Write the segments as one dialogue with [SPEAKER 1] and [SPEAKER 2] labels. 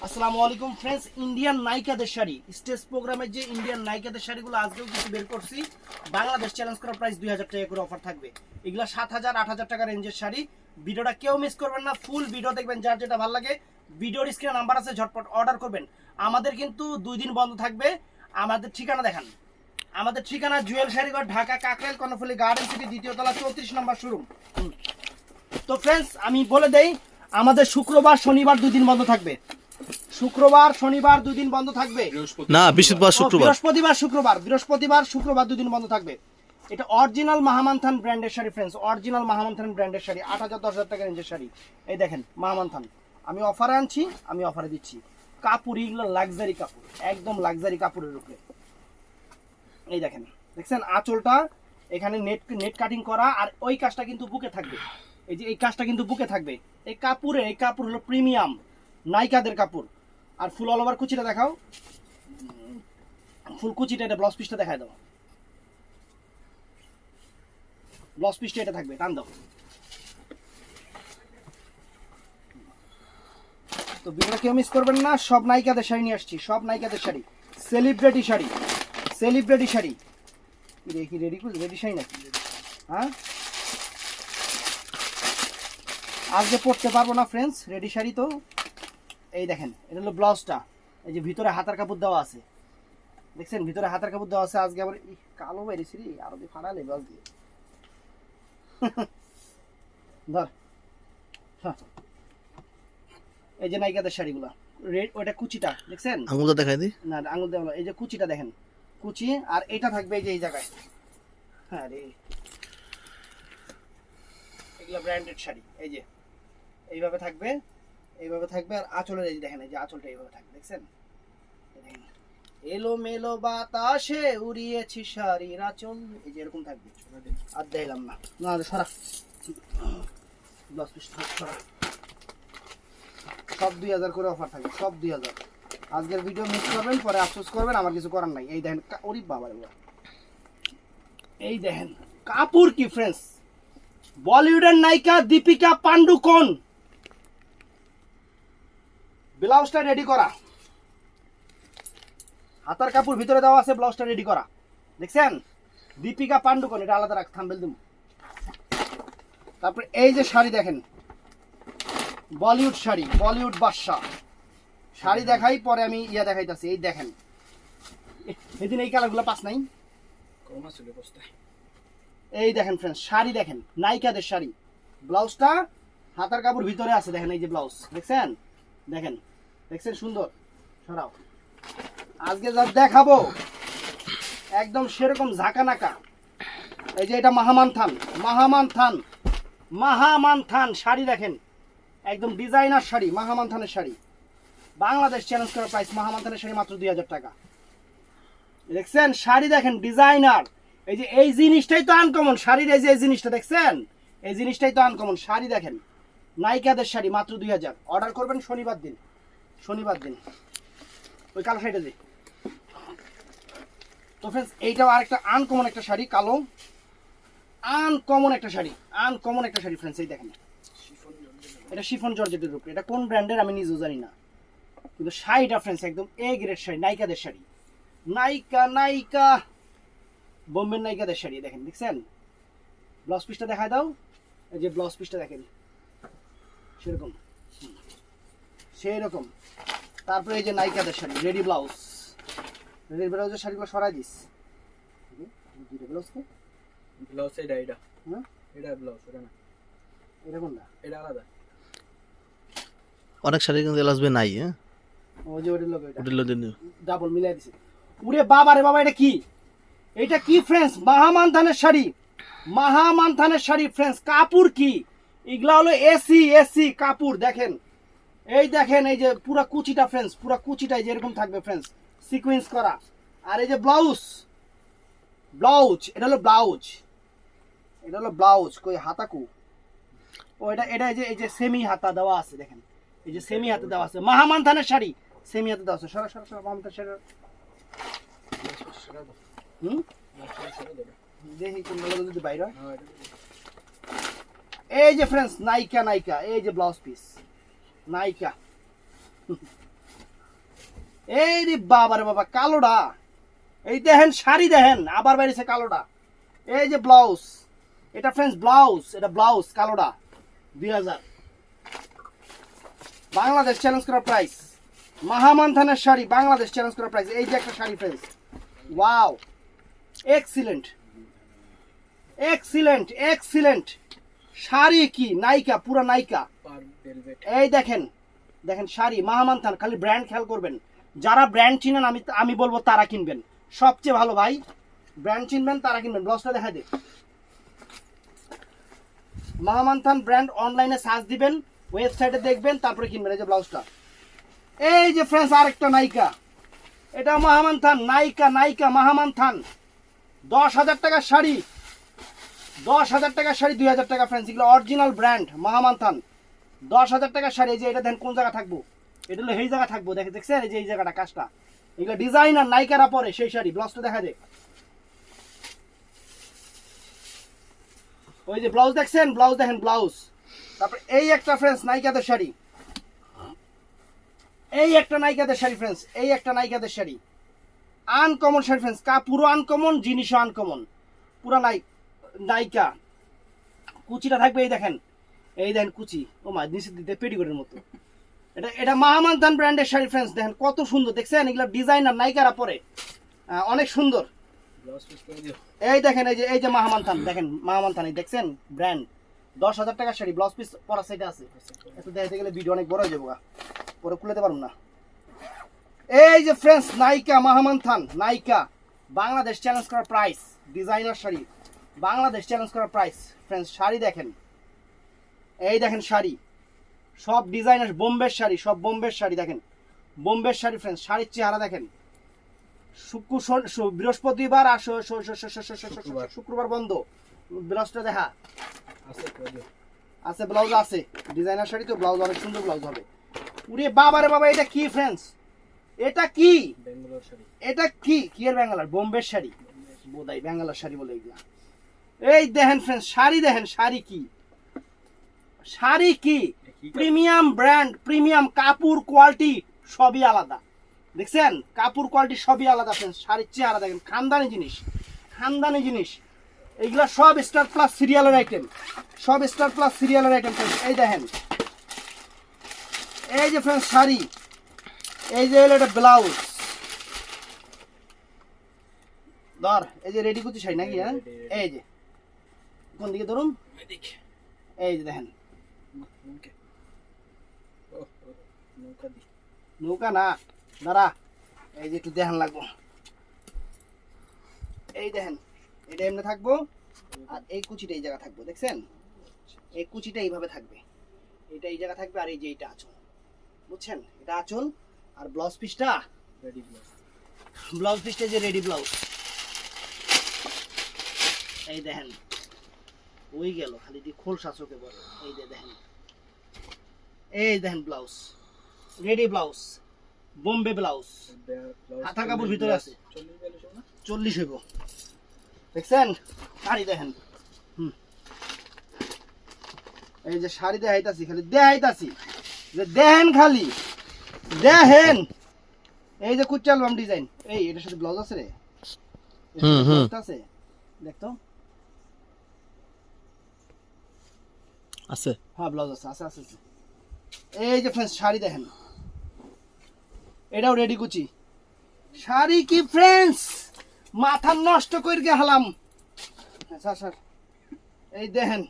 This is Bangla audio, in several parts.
[SPEAKER 1] আসসালামু আলাইকুম ফ্রেন্ডস, ইন্ডিয়ান নায়িকাদের শাড়ি স্টেজ প্রোগ্রামের যে ইন্ডিয়ান নায়িকাদের শাড়িগুলো আজকেও কিছু বের করছি। বাংলাদেশ চ্যালেঞ্জ করা প্রাইস 2000 টাকা করে অফার থাকবে। এগুলো 7000 8000 টাকা রেঞ্জের শাড়ি। ভিডিওটা কেউ মিস করবেন না, ফুল ভিডিও দেখবেন। যার যেটা ভালো লাগে ভিডিওর স্ক্রিনে নাম্বার আছে, ঝটপট অর্ডার করবেন। আমাদের কিন্তু 2 দিন বন্ধ থাকবে। আমাদের ঠিকানা দেখান। আমাদের ঠিকানা জুয়েল শাড়িঘর, ঢাকা কাকরাইল কর্ণফুলী গার্ডেন সিটি, দ্বিতীয় তলা, 34 নম্বর শোরুম। তো ফ্রেন্ডস, আমি বলে দেই, আমাদের শুক্রবার শনিবার 2 দিন বন্ধ থাকবে। শুক্রবার শনিবার 2 দিন বন্ধ থাকবে
[SPEAKER 2] না, বৃহস্পতিবার শুক্রবার 2 দিন বন্ধ থাকবে। এটা অরিজিনাল মাহামানথান ব্র্যান্ডের শাড়ি ফ্রেন্ডস, অরিজিনাল মাহামানথান ব্র্যান্ডের শাড়ি, 8000 10000 টাকা রেঞ্জের শাড়ি। এই দেখেন মাহামানথান, আমি অফারে আনছি, আমি অফারে দিচ্ছি। কাপড় এগুলো লাক্সারি কাপড়, একদম লাক্সারি কাপড়ের উপরে। এই দেখেন, দেখছেন আঁচলটা এখানে নেট কাটিং করা, আর ওই কাজটা কিন্তু বুকে থাকবে। এই যে এই কাজটা কিন্তু বুকে থাকবে। এই কাপড় হলো প্রিমিয়াম নায়িকাদের কাপড়। আর ফুল অল ওভার কুচিটা দেখাও, ফুল কুচিটা, এটা ব্লাউজ পিসটা দেখায় দাও। ব্লাউজ পিসটা এটা থাকবে, টান দাও। তো ভিডিওটা কেউ মিস করবেন না, সব নায়িকাদের শাড়ি নিয়ে আসছি, সব নায়িকাদের শাড়ি, সেলিব্রিটি শাড়ি, সেলিব্রিটি শাড়ি। দেখি রেডি শাড়ি নাকি? হ্যাঁ, আজকে পড়তে পারবো না ফ্রেন্ডস, রেডি শাড়ি। তো এই দেখেন, এটা হলো ব্লাউজটা। এই যে ভিতরে হাতার কাপড় দেওয়া আছে, দেখছেন ভিতরে হাতার কাপড় দেওয়া আছে। আজকে আবার কালো বেরিয়েছি রে, আরো দিয়ে ফাড়ালে ব্লাউজ দিয়ে। ধর, এই যে নায়িকাদের শাড়িগুলা, রেড, ওটা কুচিটা দেখছেন, আঙুলটা দেখাই দি
[SPEAKER 1] না আঙুল দেওয়া, এই যে কুচিটা দেখেন, কুচি। আর এটা থাকবে এই যে এই জায়গায়। হ্যাঁ রে, এগুলা ব্র্যান্ডেড শাড়ি। এই যে এইভাবে থাকবে, এইভাবে থাকবে। আর আঁচলের এই দেখেন, এই যে আঁচলটা এইভাবে থাকবে, দেখছেন? এলো মেলো বাতাসে উড়িয়েছি শাড়ির আঁচল, এই যে এরকম থাকবে। আর দেখলাম না, না সরা ব্লাউজ পিস সরা। সব 2000 করে অফার থাকবে, সব 2000। আজকের ভিডিও মিস করবেন, পরে আফসোস করবেন, আমার কিছু করার নাই। এই দেখেন, ওরে বাবা রে বাবা, এই দেখেন কাপড় কি ফ্রেন্ডস! বলিউডের নায়িকা দীপিকা পান্ডুকোন, ব্লাউজটা রেডি করা, হাতার কাপড় ভিতরে দেওয়া আছে, ব্লাউজটা রেডি করা, দেখছেন? দীপিকা পান্ডুকোন, এটা আলাদা রাখ, থাম্বেল দিম। তারপরে এই যে শাড়ি দেখেন, বলিউড শাড়ি, বলিউড বাদশা শাড়ি দেখাই, পরে আমি ইয়া দেখাইতাছি। এই দেখেন, এদিন এই কালারগুলো পাস নাই, এই দেখেন ফ্রেন্ডস, শাড়ি দেখেন, নায়িকাদের শাড়ি। ব্লাউজটা হাতার কাপড় ভিতরে আছে, দেখেন এই যে ব্লাউজ, দেখছেন? দেখেন, দেখছেন সুন্দর? সরাও। আজকে যা দেখাবো একদম সেরকম ঝাঁকানাকা। এই যে এটা মাহামানথান, মাহামানথান, মাহামানথান শাড়ি দেখেন, একদম ডিজাইনার শাড়ি, মাহামানথানের শাড়ি। বাংলাদেশ চ্যালেঞ্জ করা প্রাইস, মাহামানথানের শাড়ি মাত্র 2000 টাকা। দেখছেন শাড়ি দেখেন, ডিজাইনার। এই যে এই জিনিসটাই তো আনকমন শাড়ির, এই যে এই জিনিসটা দেখছেন, এই জিনিসটাই তো আনকমন শাড়ি দেখেন। নায়িকাদের শাড়ি মাত্র 2000। অর্ডার করবেন শনিবার দিন, শনিবার দিন। ওই কালো শাড়িটা যে। তো ফ্রেন্ডস, এইটাও আরেকটা আনকমন একটা শাড়ি, কালো, আনকমন একটা শাড়ি, আনকমন একটা শাড়ি ফ্রেন্ডস। এই দেখেন, এটা শিফন জর্জেটের উপরে। এটা কোন ব্র্যান্ডের আমি নিজেও জানি না, কিন্তু শাড়িটা ফ্রেন্ডস একদম এ গ্রেড শাড়ি, নায়িকাদের শাড়ি। নায়িকা বোম্বের নায়িকাদের শাড়ি দেখেন, দেখছেন? ব্লাউজ পিসটা দেখায় দাও। এই যে ব্লাউজ পিসটা দেখেন, সেরকম সেরকম। তারপরে এই যে নায়িকাদের শাড়ি, রেডি ব্লাউজ, রেডি ব্লাউজের শাড়িগুলো সরাই দিস। দুটো ব্লাউজকে
[SPEAKER 3] ব্লাউজ এটা এটা,
[SPEAKER 1] হ্যাঁ
[SPEAKER 3] এটা ব্লাউজ, এটা না,
[SPEAKER 1] এটা কোনটা?
[SPEAKER 3] এটা আলাদা।
[SPEAKER 2] অনেক শাড়ি কিন্তু আসবে নাই। হ্যাঁ,
[SPEAKER 1] ওই যে ওটা লোক, এটা
[SPEAKER 2] হোটেল
[SPEAKER 1] ডাবল মিলাই দিছে। উরে বাবা রে বাবা, এটা কি? এটা কি ফ্রেন্ডস? মাহামানথানের শাড়ি, মাহামানথানের শাড়ি ফ্রেন্ডস। কাপড় কি এগুলা? হলো এসি এসি কাপড়। দেখেন, এই দেখেন, এই যে পুরা কুচিটা ফ্রেন্ডস, পুরা কুচিটা এই যে এরকম থাকবে ফ্রেন্ডস, সিকোয়েন্স করা। আর এই যে ব্লাউজ, ব্লাউজ, এটা হলো ব্লাউজ, এটা হলো ব্লাউজ। কই হাতাকু? ও এটা, এটা এই যে সেমি হাতা দেওয়া আছে, দেখেন এই যে সেমি হাতে দেওয়া আছে। মাহামানথানের শাড়ি সেমি হাতে দেওয়া আছে। সরা সরা সরা, মাহামানথানের শাড়ি। দেখি কোন যদি বাইরে। এই যে ফ্রেন্ডস নায়িকা, নায়িকা, এই যে ব্লাউজ পিস নায়িকা।
[SPEAKER 2] এই রে বাবা রে বাবা, কালোটা এই দেখেন, শাড়ি দেখেন আবার বাইরেছে কালোটা। এই যে ব্লাউজ, এটা ফ্রেন্ডস ব্লাউজ, এটা ব্লাউজ কালোটা 2000। বাংলাদেশ চ্যালেঞ্জ করা প্রাইস, মাহামানথানের শাড়ি বাংলাদেশ চ্যালেঞ্জ করা প্রাইস। এই যে একটা sari friends, wow, excellent excellent excellent sari. কি নায়িকা, পুরা নায়িকা।
[SPEAKER 3] পার ভেলভেট
[SPEAKER 2] এই দেখেন, দেখেন শাড়ি মাহামানথান। খালি ব্র্যান্ড খেয়াল করবেন, যারা ব্র্যান্ড চিনেন আমি বলবো তারা কিনবেন, সবচেয়ে ভালো ভাই। ব্র্যান্ড চিনবেন তারা কিনবেন। ব্লাউজটা দেখা দে, মাহামানথান ব্র্যান্ড অনলাইনে সার্চ দিবেন, ওয়েবসাইটে দেখবেন, তারপরে কিনবেন। এই যে ব্লাউজটা, এই যে ফ্রেন্ডস আরেকটা নায়িকা, এটা মাহামানথান নায়িকা, নায়িকা মাহামানথান। 10,000 টাকার শাড়ি, 10,000 টাকার শাড়ি, 2,000 টাকা ফ্রেন্ডস। এগুলো অরিজিনাল ব্র্যান্ড মাহামানথান। 10,000 টাকার শাড়ি। এই যে এটা দেখেন কোন জায়গা থাকবো, এটা হলো এই জায়গা থাকবো, দেখছেন এই যে এই জায়গাটা কাজটা। এগুলো ডিজাইনার নায়িকারা পরে সেই শাড়ি। ব্লাউজটা দেখা যায়, ওই যে ব্লাউজ দেখছেন, ব্লাউজ দেখেন ব্লাউজ। তারপর এই একটা ফ্রেন্ডস নায়িকাদের শাড়ি, এই একটা নায়িকাদের শাড়ি ফ্রেন্ডস, এই একটা নায়িকাদের শাড়ি। আনকমন শাড়ি ফ্রেন্ডস, পুরো আনকমন, জিনিসও আনকমন, পুরা নায়িকা। কুচিটা থাকবে এই দেখেন, এই দেখেন কুচি, ও মা নিচে দিতে পেটিকোটের মতো। এটা মাহামানথান ব্র্যান্ডের শাড়ি ফ্রেন্ডস, দেখেন কত সুন্দর, দেখছেন এগুলা ডিজাইনার নায়িকারা পরে, অনেক সুন্দর।
[SPEAKER 3] ব্লাউজ পিস করে দিও।
[SPEAKER 2] এই দেখেন, এই যে মাহামানথান, দেখেন মাহামানথান, এই দেখছেন ব্র্যান্ড। 10,000 টাকার শাড়ি, ব্লাউজ পিস পরা সাইডে আছে। এত দেখাতে গেলে ভিডিও অনেক বড় হয়ে যাবো, পরে খুলতে পারবো না। এই যে ফ্রেন্ডস নায়িকা মাহামানথান, নায়িকা বাংলাদেশ চ্যালেঞ্জ করা price, designer sari Bangladesh challenge করা প্রাইস ফ্রেন্ডস। শাড়ি দেখেন, এই দেখেন শাড়ি, সব ডিজাইনার বোম্বের শাড়ি, সব বোম্বের শাড়ি। দেখেন বোম্বের শাড়ি ফ্রেন্ডস, শাড়ির চেহারা দেখেন। বৃহস্পতিবার আর শুক্রবার বন্ধ, ব্লাউজটা দেখা
[SPEAKER 3] আছে করে দিও।
[SPEAKER 2] আছে, ব্লাউজ আছে, ডিজাইনার শাড়ি তো ব্লাউজ অনেক সুন্দর ব্লাউজ হবে। উরে বাবা রে বাবা, এটা কি ফ্রেন্ডস, এটা কি,
[SPEAKER 3] ব্যাঙ্গালোর শাড়ি।
[SPEAKER 2] এটা কি, কি এর ব্যাঙ্গালোর, বোম্বের শাড়ি বোধহয়, ব্যাঙ্গালোর শাড়ি বলে এগুলা। এই দেখেন ফ্রেন্ডস শাড়ি দেখেন, শাড়ি কি, শাড়ি কি, প্রিমিয়াম ব্র্যান্ড, প্রিমিয়াম কাপড় কোয়ালিটি সবই আলাদা। দেখছেন কাপড় কোয়ালিটি সবই আলাদা ফ্রেন্ডস। শাড়ির চেহারা দেখেন, খানদানি জিনিস, খানদানি জিনিস। এইগুলা সব স্টার প্লাস সিরিয়ালের আইটেম, সব স্টার প্লাস সিরিয়ালের আইটেম ফ্রেন্ডস। এই দেখেন, এই যে ফ্রেন্ডস শাড়ি, এই যে হলো এটা ব্লাউজ। ধর এই যে রেডি কুচি শাড়ি নাকি, হ্যাঁ এই যে কোন দিকে ধরুন,
[SPEAKER 3] এদিকে।
[SPEAKER 2] এই যে দেখেন,
[SPEAKER 3] ওকে। ও নৌকা দি।
[SPEAKER 2] নৌকা না, দাঁড়া, এই যে একটু দেখান লাগবো। এই দেখেন, এটা এমনি থাকবো, আর এই কুচিটা এই জায়গা থাকবো, দেখছেন এই কুচিটা এইভাবে থাকবে, এটা এই জায়গা থাকবে, আর এই যে এইটা আঁচল, বুঝছেন এটা আঁচল। আর ব্লাউজ পিসটা,
[SPEAKER 3] রেডি ব্লাউজ।
[SPEAKER 2] ব্লাউজ পিসটা যে রেডি ব্লাউজ, এই দেখেন ওই গেল, খালি দিয়ে খোল শাসকে বলে। এই যে দেখেন, এই দেখেন blouse, ready blouse, Bombay blouse, হাতার কাপড় ভিতরে আছে। 40 হইব, দেখছেন শাড়ি দেখেন। এই যে শাড়ি দেখাইতাছি, খালি দেখাইতাছি, যে দেখেন খালি দেখেন। এই যে কুচ অ্যালবাম ডিজাইন, এই এটার সাথে ব্লাউজ আছে রে, আছে দেখতো,
[SPEAKER 1] আছে,
[SPEAKER 2] হ্যাঁ ব্লাউজ আছে, আছে আছে আছে। এই যে ফ্রেন্ডস শাড়ি দেখেন, এটাও রেডি কুচি শাড়ি। কি ফ্রেন্ডস মাথা নষ্ট করে গে হালাম। স্যার স্যার এই দেখেন,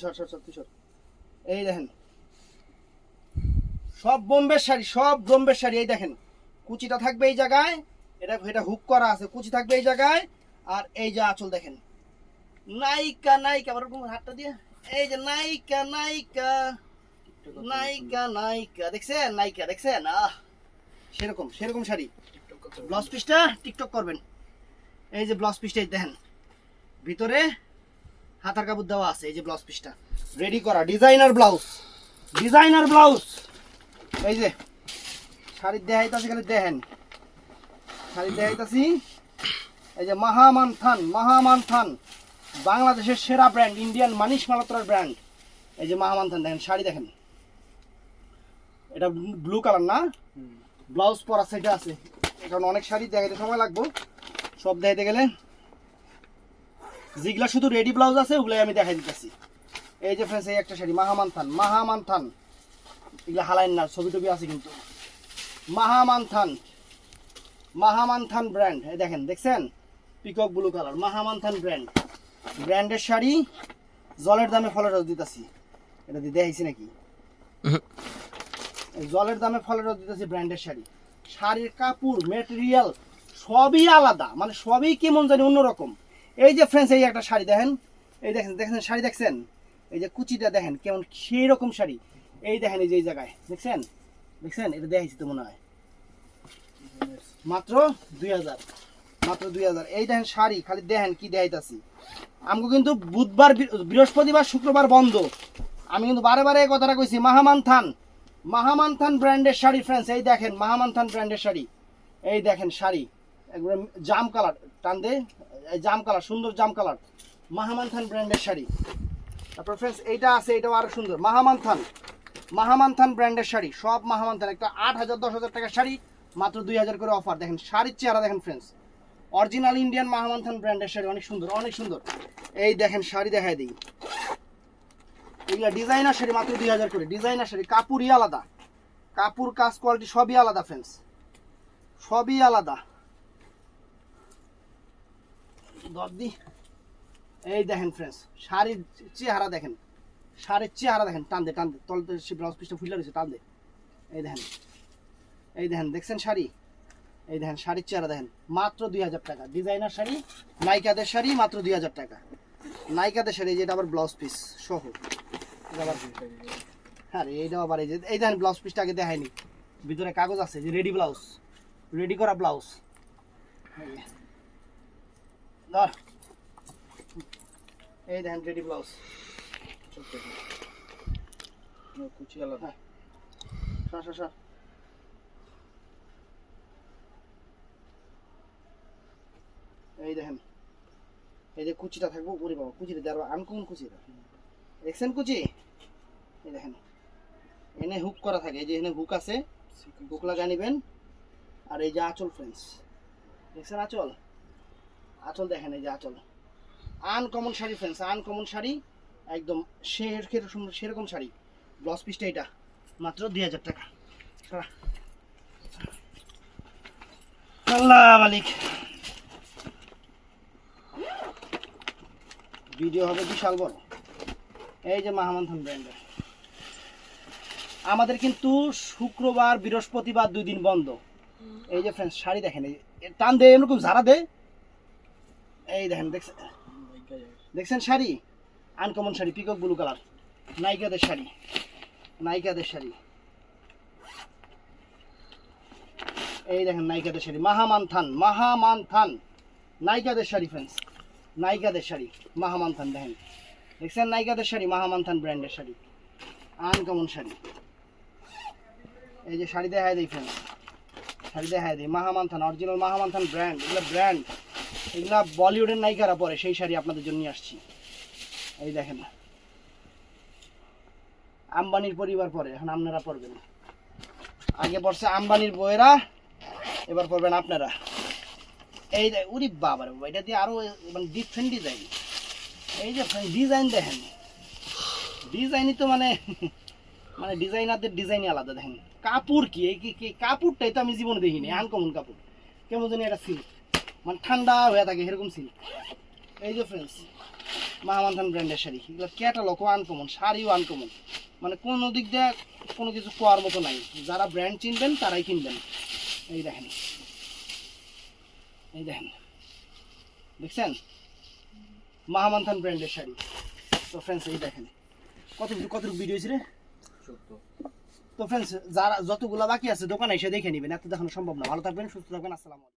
[SPEAKER 2] সর সর সর তুই সর। এই দেখেন সব বোম্বের শাড়ি, সব বোম্বের শাড়ি। এই দেখেন কুচিটা থাকবে এই জায়গায়, এটা হুক করা আছে, কুচি থাকবে এই জায়গায়, আর এই যে আঁচল দেখেন। নায়িকা নায়িকা, আবার হাতটা দিয়ে, এই যে নায়িকা নায়িকা নায়িকা নায়িকা, দেখছেন নায়িকা, দেখছেন সেরকম সেরকম শাড়ি। ব্লাউজ পিসটা টিকটক করবেন। এই যে ব্লাউজ পিসটা দেখেন, ভিতরে হাতার কাপড় দেওয়া আছে। এই যে ব্লাউজ পিসটা রেডি করা, ডিজাইনার ব্লাউজ, ডিজাইনার ব্লাউজ। এই যে শাড়ি দেখাইতাছি, খালি দেখেন শাড়ি দেখাইতাছি। এই যে মাহামানথান, মাহামানথান বাংলাদেশের সেরা ব্র্যান্ড, ইন্ডিয়ান মানিশ মালত্রার ব্র্যান্ড। এই যে মাহামানথান দেখেন, শাড়ি দেখেন এটা ব্লু কালার না,
[SPEAKER 3] হুম।
[SPEAKER 2] ব্লাউজ পরা সাইডে আছে, কারণ অনেক শাড়ি দেখাইতে সময় লাগবে, সব দেখাইতে গেলে যেগুলা শুধু রেডি ব্লাউজ আছে ওগুলাই আমি দেখাই দিতেছি। এই যে ফ্রেন্ডস এই একটা শাড়ি মাহামানথান, মাহামানথান, এগুলা হালাইন না, ছবি টবি আছে কিন্তু, মাহামানথান, মাহামানথান ব্র্যান্ড, এই দেখেন দেখছেন পিকক ব্লু কালার, মাহামানথান ব্র্যান্ড, ব্র্যান্ডের শাড়ি, জলের দামে ফলের রস দিতেছি, এটা দিয়ে দেখাইছি নাকি, এই জলের দামে ফলের রস দিতেছি, ব্র্যান্ডের শাড়ি, শাড়ির কাপড় মেটেরিয়াল সবই আলাদা, মানে সবই কেমন জানি অন্যরকম। এই যে ফ্রেন্ডস এই একটা শাড়ি দেখেন, এই দেখেন দেখেন শাড়ি দেখছেন, এই যে কুচিটা দেখেন কেমন সেই রকম শাড়ি, এই দেখেন এই যে এই জায়গায় দেখছেন, দেখছেন এটা দেখাইছি তো মনে হয়, মাত্র 2000, মাত্র 2000। এই দেখেন শাড়ি, খালি দেখেন কি দেখাইতাছি। আমাকে কিন্তু বুধবার বৃহস্পতিবার শুক্রবার বন্ধ, আমি কিন্তু বারে বারে এই কথাটা কইছি। মাহামানথান, মাহামানথান ব্র্যান্ডের শাড়ি ফ্রেন্ডস, এই দেখেন মাহামানথান ব্র্যান্ডের শাড়ি, এই দেখেন শাড়ি একবারে জাম কালার, টান দে, এই জাম কালার, সুন্দর জাম কালার, মাহামানথান ব্র্যান্ডের শাড়ি। তারপর ফ্রেন্ডস এইটা আছে, এটাও আরো সুন্দর, মাহামানথান, মাহামানথান ব্র্যান্ডের শাড়ি, সব মাহামানথান, একটা 8000 10,000 টাকার শাড়ি মাত্র 2000 করে অফার। দেখেন শাড়ির চেহারা দেখেন ফ্রেন্ডস, অরিজিনাল ইন্ডিয়ান মাহামানথান ব্র্যান্ডের শাড়ি, অনেক সুন্দর অনেক সুন্দর। এই দেখেন শাড়ি দেখাই দিই, এগুলা ডিজাইনার শাড়ি মাত্র 2000 করে, ডিজাইনার শাড়ি, কাপড়ই আলাদা, কাপড় কাজ কোয়ালিটি সবই আলাদা ফ্রেন্ডস, সবই আলাদা। দর্দি এই দেখেন ফ্রেন্ডস শাড়ির চেহারা দেখেন, শাড়ির চেহারা দেখেন, টান দে টান দে, তলতে সে ব্লাউজ পিসটা ফুলে রয়েছে, টান দে, এই দেখেন, এই দেখেন দেখছেন শাড়ি, এই দেখেন শাড়ির চেহারা দেখেন, মাত্র 2000 টাকা, ডিজাইনার শাড়ি, নাইকাদের শাড়ি মাত্র 2000 টাকা, নাইকাদের শাড়ি, যেটা আবার ব্লাউজ পিস সহ, হ্যাঁ এইটাও আবার এই দেখেন ব্লাউজ পিসটা আগে দেখায়নি, ভিতরে কাগজ আছে, যে রেডি ব্লাউজ, রেডি করা ব্লাউজ, ধর এই দেখেন রেডি ব্লাউজ,
[SPEAKER 3] কুচি আলাদা।
[SPEAKER 2] সর সর সর, এই দেখেন এই যে কুচিটা থাকবো, ওরে বাবা কুচিটা দেওয়ার আনকমন কুচিটা, দেখছেন কুচি, এই দেখেন এনে হুক করা থাকে, এই যে এখানে হুক আছে, হুক লাগা নিবেন। আর এই যে আঁচল ফ্রেন্ডস, দেখছেন আঁচল, আঁচল দেখেন এই যে আঁচল, uncommon sari friends, uncommon sari একদম সেরকম শাড়ি, ব্লাউজ পিসটা এটা মাত্র 2000 টাকা। আল্লাহ মালিক, ভিডিও হবে বিশাল বড়। এই যে মাহামানথান ব্র্যান্ডের, আমাদের কিন্তু শুক্রবার বৃহস্পতিবার 2 দিন বন্ধ। এই যে ফ্রেন্ডস শাড়ি দেখেন, এই টান দে এরকম ঝাড়া দে, এই দেখেন দেখছেন, দেখছেন sari uncommon sari, peacock blue colour, নাইকাদের শাড়ি, নাইকাদের শাড়ি, এই দেখেন নাইকাদের শাড়ি, মাহামানথান, মাহামানথান নাইকাদের শাড়ি ফ্রেন্ডস, নাইকাদের শাড়ি মাহামানথান দেখেন, দেখছেন নাইকাদের শাড়ি, মাহামানথান ব্র্যান্ডের শাড়ি, আনকমন শাড়ি। এই যে শাড়ি দেখায় দিই ফ্রেন্ডস, শাড়ি দেখায় দিই, মাহামানথান অরিজিনাল মাহামানথান ব্র্যান্ড, এগুলো ব্র্যান্ড, এগুলা বলিউডের নায়িকারা পরে, সেই শাড়ি আপনাদের জন্য নিয়ে আসছি। এই দেখেন আম্বানির পরিবার পরে, এখন আপনারা পরবেন, আগে পড়ছে আম্বানির বউয়েরা, এবার পরবেন আপনারা। এই উরি বাবার বাবা, এটা দিয়ে আরো মানে ডিফারেন্ট ডিজাইন, এই যে ডিজাইন দেখেন, ডিজাইনই তো মানে মানে ডিজাইনারদের ডিজাইনই আলাদা। দেখেন কাপড় কি, এই কি কাপড়টাই তো আমি জীবনে দেখিনি, আনকমন কাপড়, কেমন জানি এটা সিল্ক, মানে ঠান্ডা হয়ে থাকে এরকম সিল্ক। এই যে ফ্রেন্ডস মাহামানথান ব্র্যান্ডের শাড়ি, এগুলো ক্যাটালগও আনকমন, শাড়িও আনকমন, মানে কোনো দিক দিয়ে কোনো কিছু কোয়ার মতো নাই, যারা ব্র্যান্ড চিনবেন তারাই কিনবেন। এই দেখেন, এই দেখেন দেখছেন মাহামানথান ব্র্যান্ডের শাড়ি। তো ফ্রেন্ডস এই দেখেন কত ভিডিও হয়েছে রে, তো ফ্রেন্ডস যারা যতগুলা বাকি আছে দোকানে এসে দেখে নেবেন, এত দেখানো সম্ভব না। ভালো থাকবেন, সুস্থ থাকবেন, আসসালামু আলাইকুম।